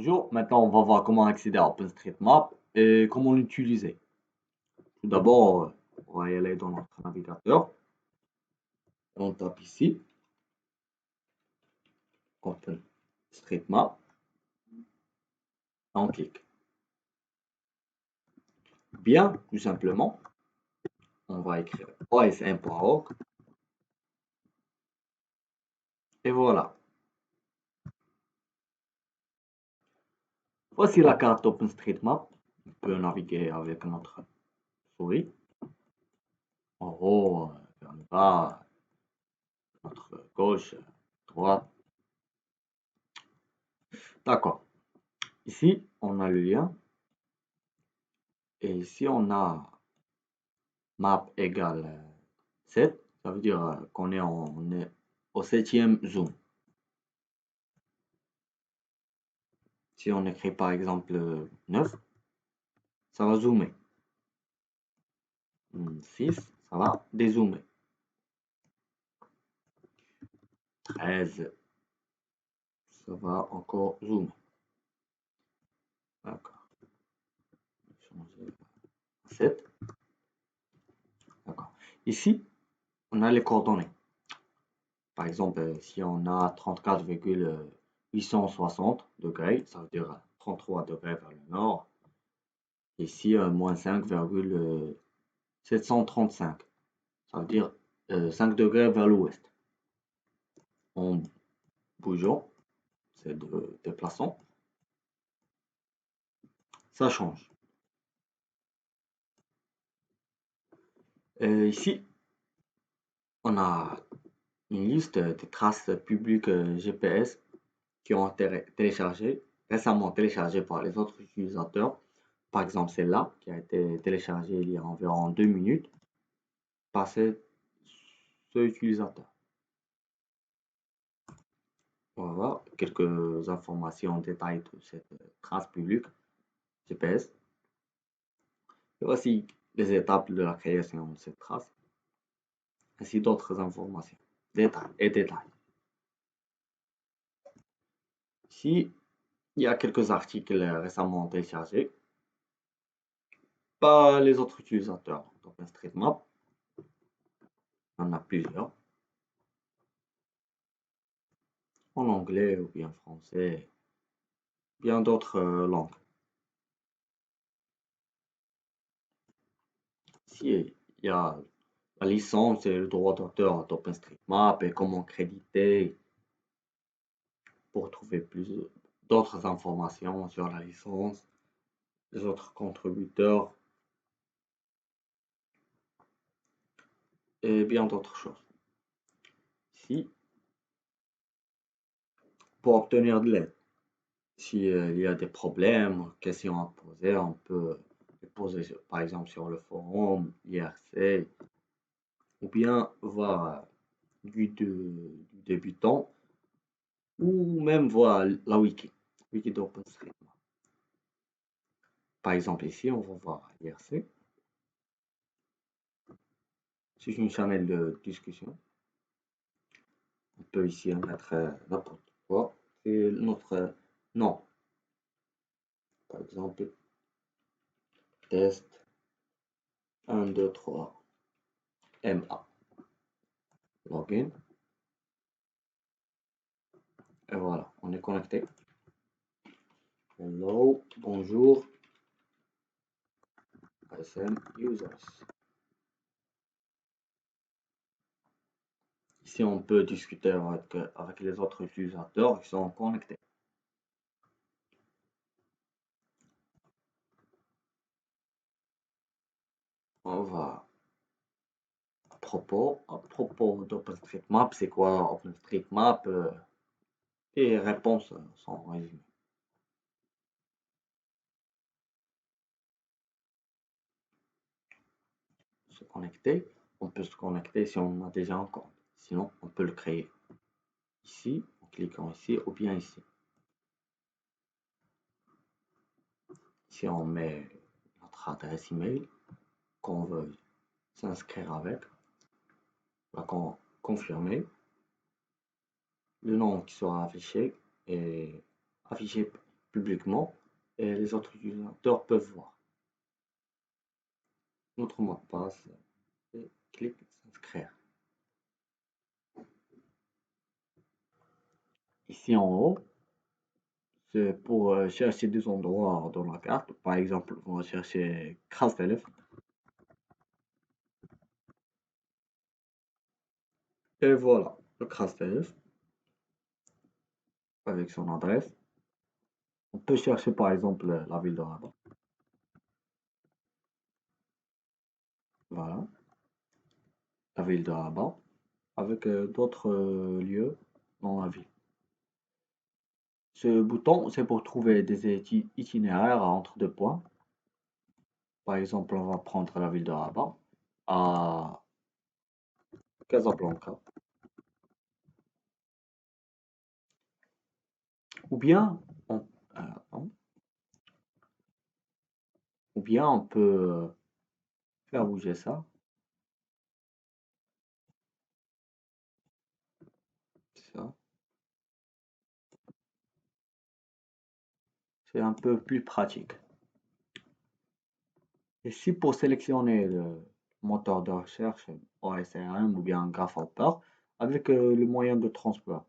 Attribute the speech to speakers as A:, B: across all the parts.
A: Bonjour, maintenant on va voir comment accéder à OpenStreetMap et comment l'utiliser. Tout d'abord, on va y aller dans notre navigateur. On tape ici OpenStreetMap. On clique. Bien, tout simplement, on va écrire osm.org. Et voilà. Voici la carte OpenStreetMap. On peut naviguer avec notre souris. En haut, vers le bas, notre gauche, droite. D'accord. Ici, on a le lien. Et ici, on a map égale 7. Ça veut dire qu'on est, au 7e zoom. Si on écrit par exemple 9, ça va zoomer. 6, ça va dézoomer. 13, ça va encore zoomer. D'accord. Changer 7. D'accord. Ici, on a les coordonnées. Par exemple, si on a 34,860 degrés, ça veut dire 33 degrés vers le nord. Ici, moins 5,735. Ça veut dire 5 degrés vers l'ouest. En bougeant, c'est de déplaçant, ça change. Ici, on a une liste des traces publiques GPS qui ont été récemment téléchargées par les autres utilisateurs. Par exemple, celle-là qui a été téléchargée il y a environ 2 minutes par ce utilisateur. On va voir quelques informations en détail de cette trace publique GPS. Et voici les étapes de la création de cette trace, ainsi d'autres informations, détails. Ici, il y a quelques articles récemment téléchargés par les autres utilisateurs d'OpenStreetMap. Il y en a plusieurs, en anglais ou bien français, bien d'autres langues. Ici, il y a la licence et le droit d'auteur d'OpenStreetMap et comment créditer pour trouver plus d'autres informations sur la licence, les autres contributeurs et bien d'autres choses. Ici, pour obtenir de l'aide, s'il y a des problèmes, questions à poser, on peut les poser par exemple sur le forum, l'IRC, ou bien voir du débutant, ou même voir la wiki d'OpenStreetMap. Par exemple ici, on va voir l'IRC. C'est une chaîne de discussion. On peut ici mettre n'importe quoi. C'est notre nom. Par exemple, test 1, 2, 3, MA. Login. Et voilà, on est connecté. Hello, bonjour, ASM users. Ici, on peut discuter avec les autres utilisateurs qui sont connectés. On va à propos d'OpenStreetMap, c'est quoi OpenStreetMap et réponses sont résumées. Se connecter, on peut se connecter si on a déjà un compte. Sinon, on peut le créer ici, en cliquant ici ou bien ici. Si on met notre adresse email qu'on veut s'inscrire avec, on va confirmer. Le nom qui sera affiché est affiché publiquement et les autres utilisateurs peuvent voir. Notre mot de passe et clique s'inscrire. Ici en haut, c'est pour chercher des endroits dans la carte. Par exemple, on va chercher Krastelef. Et voilà, le Krastelef avec son adresse. On peut chercher par exemple la ville de Rabat. Voilà, la ville de Rabat avec d'autres lieux dans la ville. Ce bouton, c'est pour trouver des itinéraires entre deux points. Par exemple, on va prendre la ville de Rabat à Casablanca. Ou bien, on, euh, ou bien on peut faire bouger ça. Ça, c'est un peu plus pratique. Ici, pour sélectionner le moteur de recherche OSRM ou bien Grasshopper avec le moyen de transport.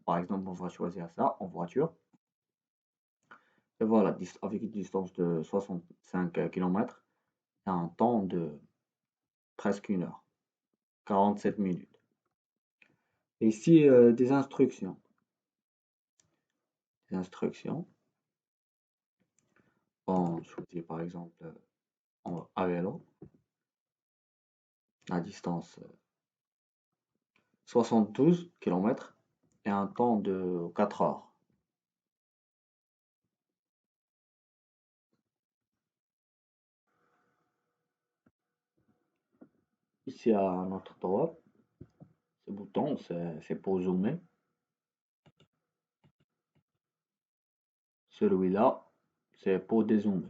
A: Par exemple, on va choisir ça en voiture. Et voilà, avec une distance de 65 km et un temps de presque 1 heure, 47 minutes. Et ici, des instructions. Des instructions. On choisit par exemple à vélo, la distance 72 km et un temps de 4 heures. Ici à notre droite, ce bouton c'est pour zoomer. Celui-là, c'est pour dézoomer.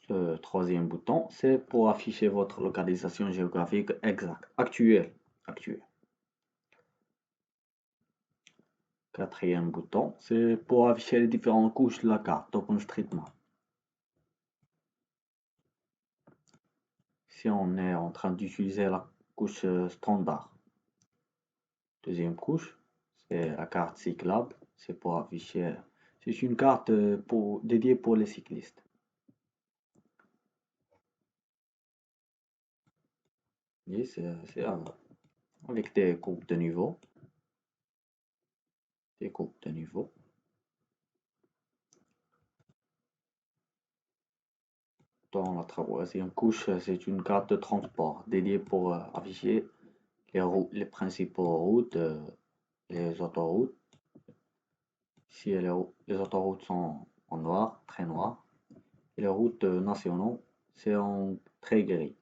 A: Ce troisième bouton, c'est pour afficher votre localisation géographique exacte, actuelle. Quatrième bouton, c'est pour afficher les différentes couches de la carte OpenStreetMap. Si on est en train d'utiliser la couche standard. Deuxième couche, c'est la carte cyclable. C'est pour afficher. C'est une carte dédiée pour les cyclistes. Oui, c'est avec des coupes de niveau. Des coupes de niveau. Dans la troisième couche, c'est une carte de transport dédiée pour afficher les principales routes, les autoroutes. Si les autoroutes sont en noir, très noir, et les routes nationales, c'est en très gris.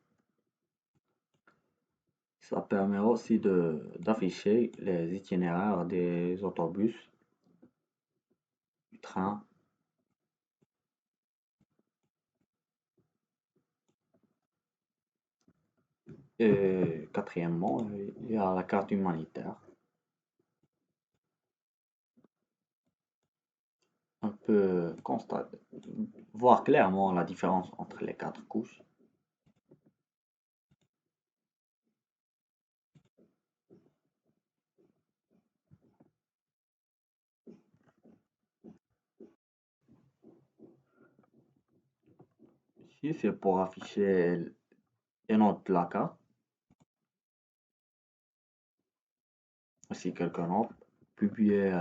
A: Ça permet aussi d'afficher les itinéraires des autobus, du train. Et quatrièmement, il y a la carte humanitaire. On peut voir clairement la différence entre les quatre couches. Ici, c'est pour afficher les notes de la carte, ainsi quelques notes publiées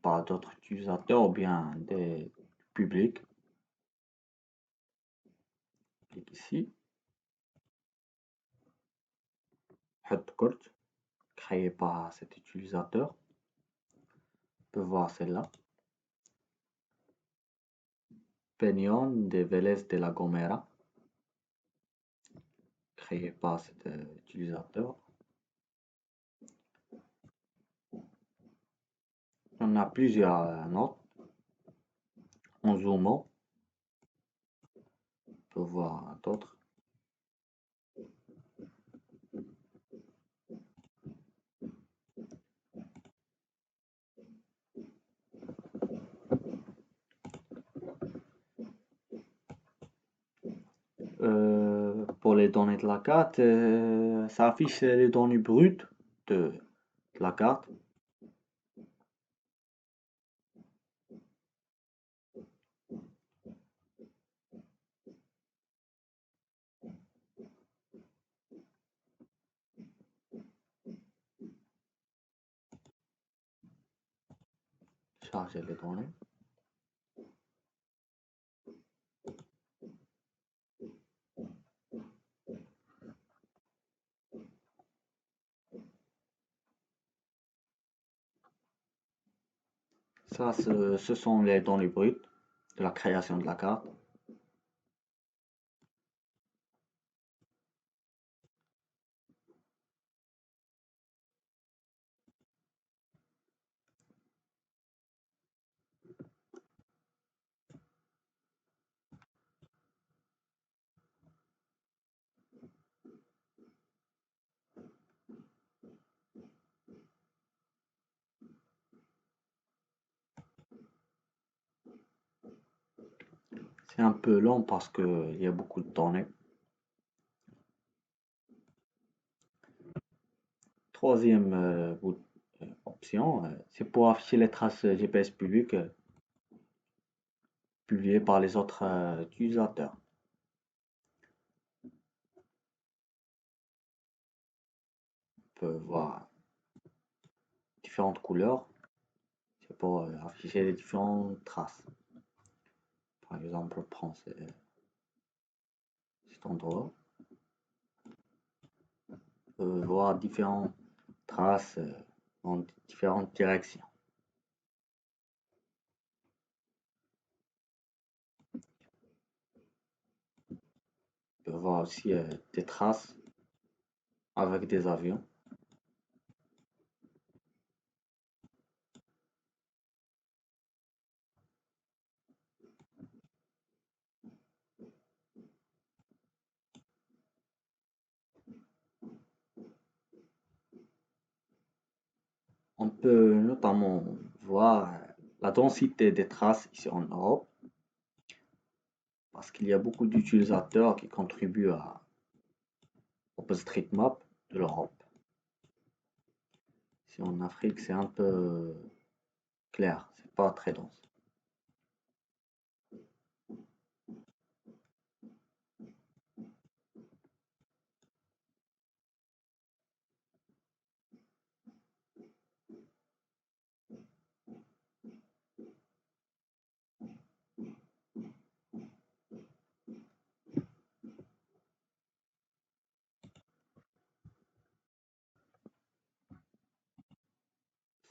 A: par d'autres utilisateurs ou bien des publics. Clique ici, Headcode, créé par cet utilisateur. On peut voir celle-là. Peñón de Vélez de la Gomera, créé par cet utilisateur. On a plusieurs notes en zoomant. On peut voir d'autres. Pour les données de la carte, ça affiche les données brutes de la carte. Charger les données. Ça, ce sont les données brutes de la création de la carte. C'est un peu long parce qu'il y a beaucoup de données. Troisième option, c'est pour afficher les traces GPS publiques publiées par les autres utilisateurs. On peut voir différentes couleurs. C'est pour afficher les différentes traces. Par exemple, je prends cet endroit. On peut voir différentes traces dans différentes directions. On peut voir aussi des traces avec des avions. On peut notamment voir la densité des traces ici en Europe, parce qu'il y a beaucoup d'utilisateurs qui contribuent à OpenStreetMap de l'Europe. Ici en Afrique, c'est un peu clair, c'est pas très dense.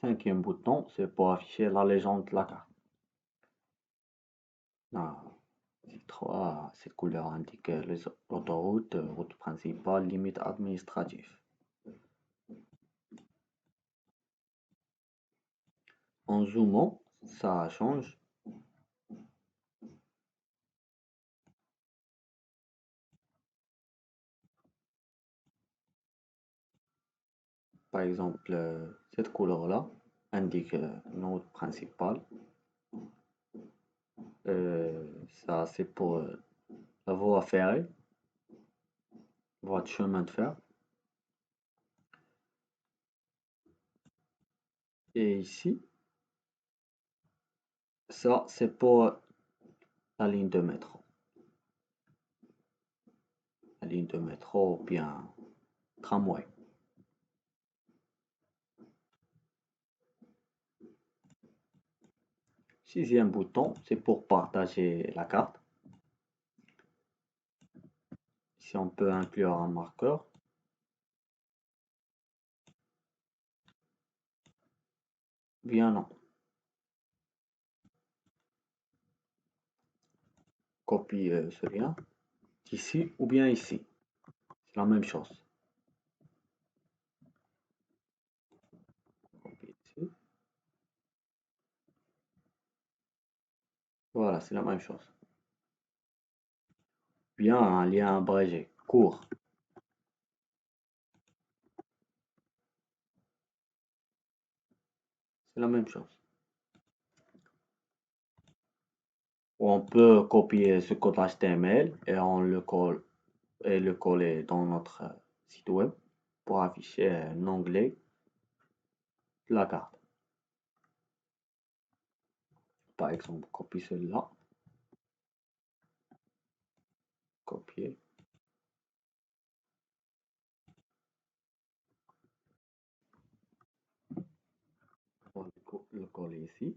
A: Cinquième bouton, c'est pour afficher la légende de la carte. Ah, cette couleur indique les autoroutes, routes principales, limites administratives. En zoomant, ça change. Par exemple, cette couleur-là indique une route principale. Ça, c'est pour la voie ferrée, voie de chemin de fer. Et ici, ça, c'est pour la ligne de métro. La ligne de métro ou bien tramway. Sixième bouton, c'est pour partager la carte. Ici, on peut inclure un marqueur. Bien non. Copie ce lien ici ou bien ici. C'est la même chose. Copie ici. Voilà, c'est la même chose. Bien un lien abrégé, court. C'est la même chose. Ou on peut copier ce code HTML et on le colle et le coller dans notre site web pour afficher un onglet de la carte. Par exemple, copier celui-là, copier, on va le coller ici,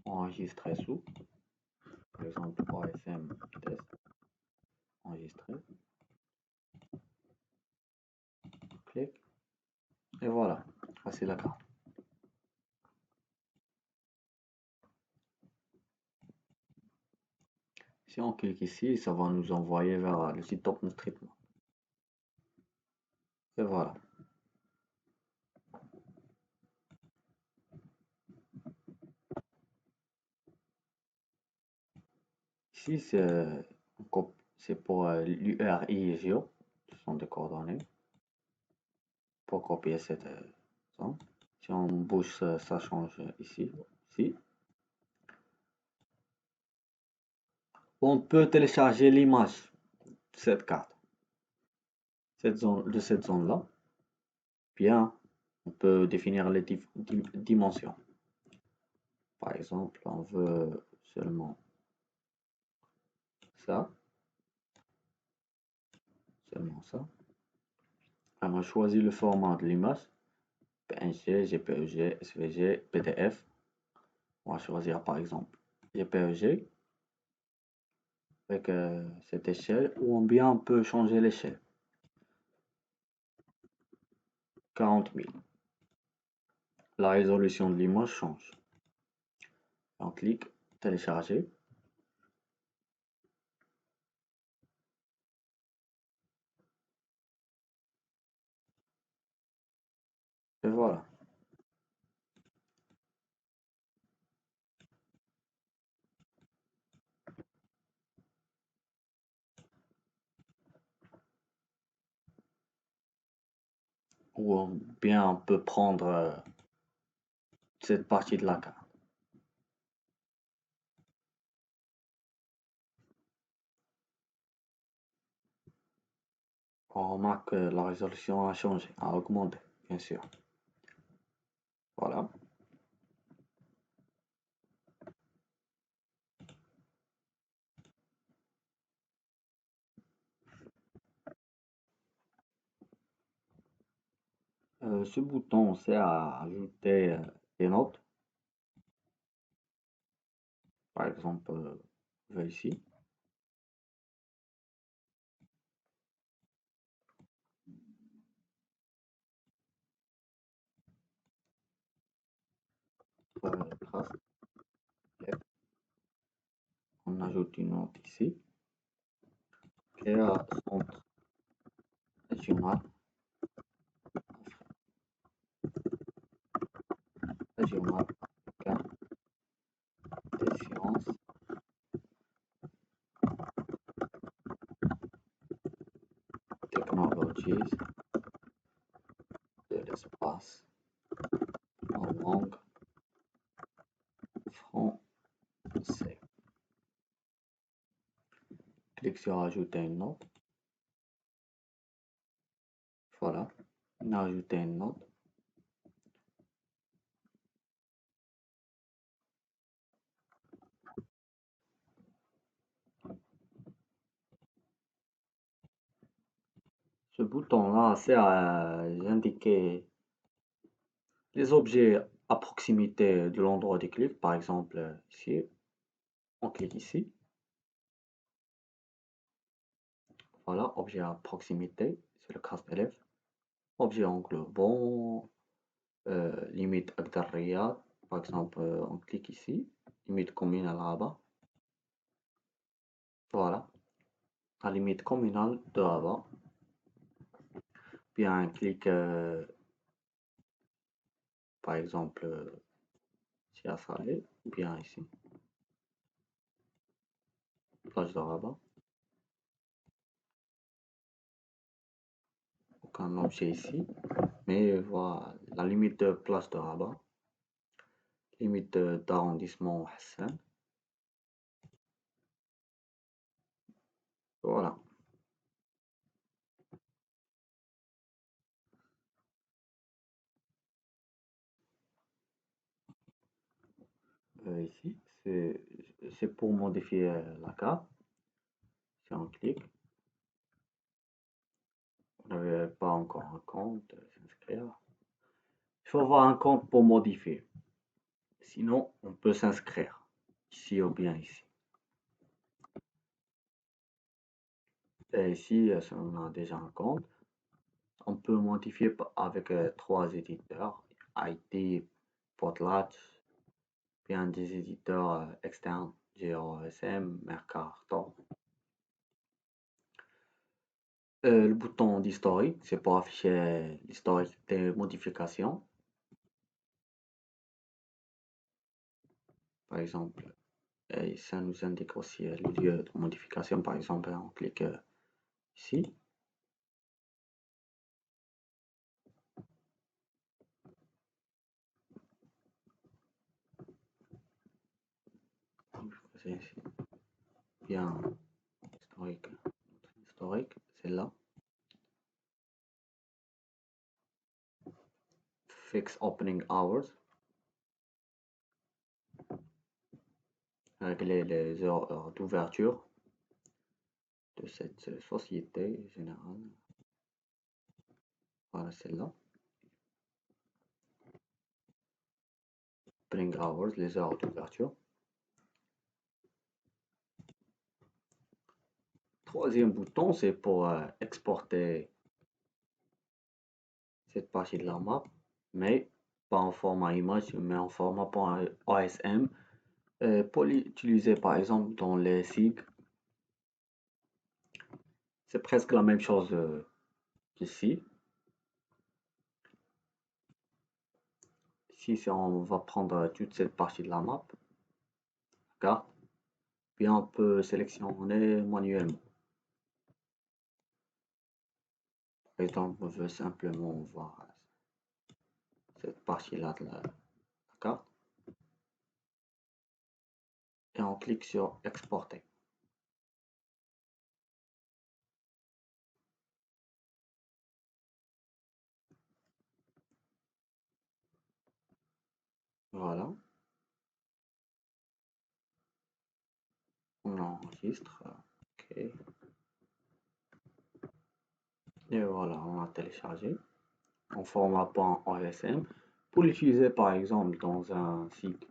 A: enregistrer sous, par exemple OSM test, enregistrer, clic, et voilà, voici la carte. Si on clique ici, ça va nous envoyer vers le site OpenStreetMap. Et voilà. Ici, c'est pour l'URI Geo, ce sont des coordonnées. Pour copier cette zone. Si on bouge, ça change ici. Ici. On peut télécharger l'image de cette carte, de cette zone-là. Bien, on peut définir les dimensions. Par exemple, on veut seulement ça, seulement ça. On va choisir le format de l'image, PNG, JPEG, SVG, PDF. On va choisir par exemple JPEG avec cette échelle, ou bien on peut changer l'échelle. 40 000. La résolution de l'image change. On clique télécharger. Et voilà. Ou bien on peut prendre cette partie de la carte. On remarque que la résolution a changé, a augmenté, bien sûr. Voilà. Ce bouton sert à ajouter des notes. Par exemple, je vais ici. Trace. On ajoute une note ici. Créa centre régional. Régional africain des sciences, technologies, de l'espace, en langue français. Clique sur ajouter une note. Voilà, on a ajouté une note. Ce bouton-là sert à indiquer les objets à proximité de l'endroit du clic. Par exemple, ici, on clique ici. Voilà, objet à proximité, c'est le casse-élève. Objet englobant, limite Agdariyat. Par exemple, on clique ici, limite communale Rabat. Voilà, la limite communale de Rabat. Puis un clic, par exemple, ici à Salé, ou bien ici, plage de Rabat. Aucun objet ici, mais voilà, la limite de place de Rabat, limite d'arrondissement Hassan. Voilà. Ici, c'est pour modifier la carte. Si on clique, vous n'avez pas encore un compte, s'inscrire. Il faut avoir un compte pour modifier. Sinon, on peut s'inscrire ici ou bien ici. Et ici, si on a déjà un compte, on peut modifier avec trois éditeurs, IT, Potlatch, bien des éditeurs externes, GeoSM, Mercator. Le bouton d'historique, c'est pour afficher l'historique des modifications. Par exemple, et ça nous indique aussi le lieu de modification. Par exemple, on clique ici. C'est ici. Bien, historique, c'est là. Fix opening hours. Régler les heures d'ouverture de cette société générale. Voilà, celle-là. Opening hours, les heures d'ouverture. Troisième bouton, c'est pour exporter cette partie de la map, mais pas en format image, mais en format .asm, pour l'utiliser par exemple dans les SIG. C'est presque la même chose qu'ici. Ici, on va prendre toute cette partie de la map, carte, puis on peut sélectionner manuellement. Par exemple, on veut simplement voir cette partie-là de la carte. Et on clique sur exporter. Voilà. On enregistre. OK. Et voilà, on a téléchargé en format .asm pour l'utiliser par exemple dans un site.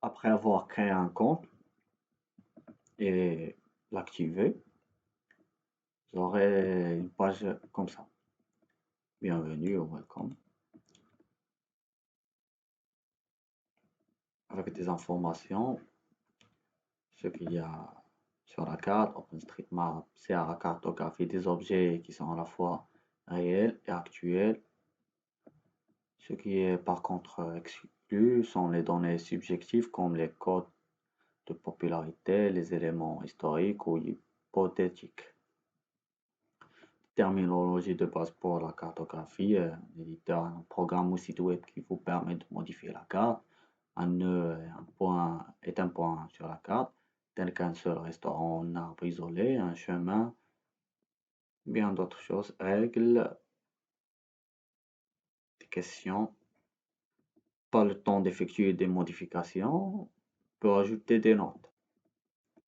A: Après avoir créé un compte et l'activer, vous aurez une page comme ça. Bienvenue ou welcome. Avec des informations, ce qu'il y a sur la carte. OpenStreetMap sert à la cartographie des objets qui sont à la fois réels et actuels. Ce qui est par contre exclu sont les données subjectives comme les codes de popularité, les éléments historiques ou hypothétiques. Terminologie de base pour la cartographie, l'éditeur, un programme ou site web qui vous permet de modifier la carte. Un nœud est un point sur la carte, tel qu'un seul restaurant, un arbre isolé, un chemin, bien d'autres choses, règles, des questions. Pas le temps d'effectuer des modifications, peut ajouter des notes.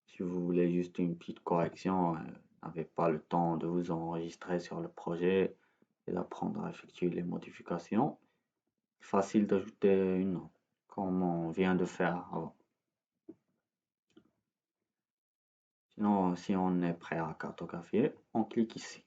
A: Si vous voulez juste une petite correction, n'avez pas le temps de vous enregistrer sur le projet et d'apprendre à effectuer les modifications, facile d'ajouter une note, comme on vient de faire avant. Sinon, si on est prêt à cartographier, on clique ici.